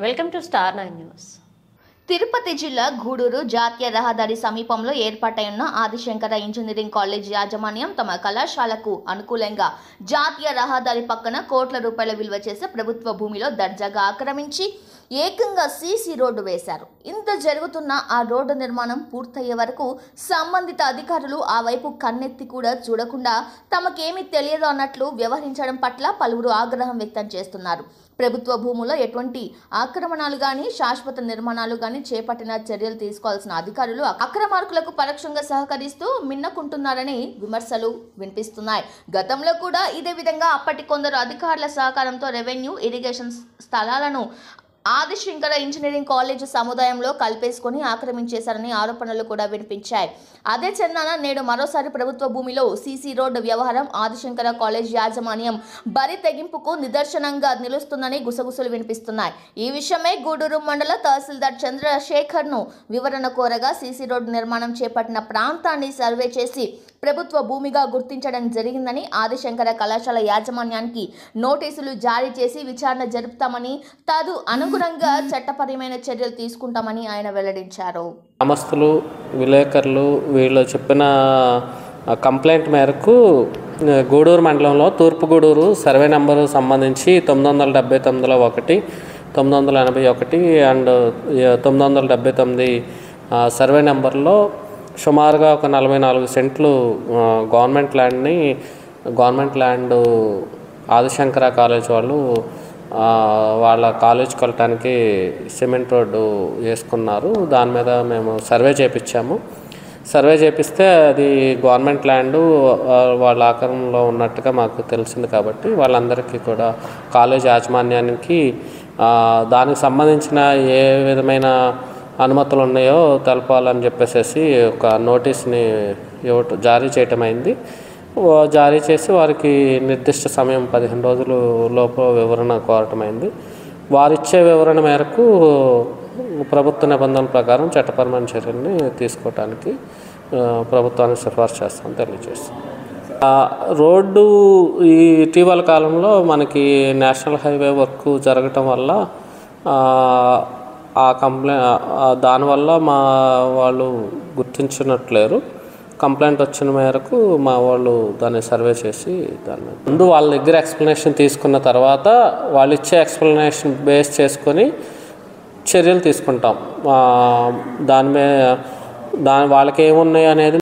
Welcome to star 9 news. Tirupati జిల్లా గూడూరు జాతీయ రహదారి సమీపంలో ఏర్పాటైన ఆదిశంకర ఇంజనీరింగ్ కాలేజ్ యాజమాన్యం తమ కళాశాలకు అనుకూలంగా జాతీయ రహదారి పక్కన కోట్ల రూపాయల విలువ చేసే ప్రభుత్వ భూమిలో దర్జాగా ఆక్రమించి ఏకంగా సీసీ రోడ్డు వేశారు. ఇంత జరుగుతున్న ఆ రోడ్డు నిర్మాణం పూర్తయ్యే వరకు సంబంధిత అధికారులు ఆ వైపు కన్నెత్తి కూడా చూడకుండా తమకేమీ తెలియదు అన్నట్లు వ్యవహరించడం పట్ల పలువురు ఆగ్రహం వ్యక్తం చేస్తున్నారు. ప్రభుత్వ భూముల్లో ఎటువంటి ఆక్రమణలు గాని శాశ్వత నిర్మాణాలు గాని చేపట్టిన చర్యలు తీసుకోవాల్సిన అధికారులు అక్రమార్కులకు పరోక్షంగా సహకరిస్తూ మిన్నకుంటున్నారని విమర్శలు వినిపిస్తున్నాయి. గతంలో కూడా ఇదే విధంగా అప్పటి కొందరు అధికారుల సహకారంతో రెవెన్యూ ఇరిగేషన్ స్థలాలను ఆదిశంకర ఇంజనీరింగ్ కాలేజ్ సముదాయంలో కల్పేసుకుని ఆక్రమించేశారని ఆరోపణలు కూడా వినిపించాయి. అదే చందాన నేడు మరోసారి ప్రభుత్వ భూమిలో సీసీ రోడ్డు వ్యవహారం ఆదిశంకర కాలేజ్ యాజమాన్యం బరి తెగింపుకు నిదర్శనంగా నిలుస్తుందని గుసగుసలు వినిపిస్తున్నాయి. ఈ విషయమై గూడూరు మండల తహసీల్దార్ చంద్రశేఖర్ ను వివరణ కోరగా సీసీ రోడ్డు నిర్మాణం చేపట్టిన ప్రాంతాన్ని సర్వే చేసి ప్రభుత్వ భూమిగా గుర్తించడం జరిగిందని ఆదిశంకర కళాశాల యాజమాన్యానికి నోటీసులు జారీ చేసి విచారణ జరుపుతామని తదు అనుగుణంగా చట్టపరమైన చర్యలు తీసుకుంటామని ఆయన వెల్లడించారు. గ్రామస్తులు విలేకరులు వీళ్ళు చెప్పిన కంప్లైంట్ మేరకు గూడూరు మండలంలో తూర్పు గూడూరు సర్వే నెంబరు సంబంధించి 979లో 1, 981 అండ్ 979 సర్వే నెంబర్లో సుమారుగా ఒక 44 సెంట్లు గవర్నమెంట్ ల్యాండ్ ఆదిశంకర కాలేజ్ వాళ్ళు వాళ్ళ కాలేజ్కి వెళ్ళటానికి సిమెంట్ రోడ్డు వేసుకున్నారు. దాని మీద మేము సర్వే చేయించాము. సర్వే చేపిస్తే అది గవర్నమెంట్ ల్యాండు వాళ్ళ ఆక్రమణలో ఉన్నట్టుగా మాకు తెలిసింది. కాబట్టి వాళ్ళందరికీ కూడా కాలేజ్ యాజమాన్యానికి దానికి సంబంధించిన ఏ విధమైన అనుమతులు ఉన్నాయో తెలపాలని చెప్పేసి ఒక నోటీస్ని జారీ చేయటం అయింది. జారీ చేసి వారికి నిర్దిష్ట సమయం 15 రోజుల లోపు వివరణ కోరటమైంది. వారిచ్చే వివరణ మేరకు ప్రభుత్వ నిబంధనల ప్రకారం చట్టపరమైన చర్యల్ని తీసుకోవటానికి ప్రభుత్వానికి సిఫార్సు చేస్తామని తెలియజేస్తాం. రోడ్డు ఈ ఇటీవల కాలంలో మనకి నేషనల్ హైవే వర్క్ జరగటం వల్ల దానివల్ల మా వాళ్ళు గుర్తించినట్లేరు. కంప్లైంట్ వచ్చిన మేరకు మా వాళ్ళు దాన్ని సర్వే చేసి దాన్ని ముందు వాళ్ళ దగ్గర ఎక్స్ప్లెనేషన్ తీసుకున్న తర్వాత వాళ్ళు ఇచ్చే ఎక్స్ప్లెనేషన్ బేస్ చేసుకొని చర్యలు తీసుకుంటాం. వాళ్ళకి ఏమున్నాయి అనేది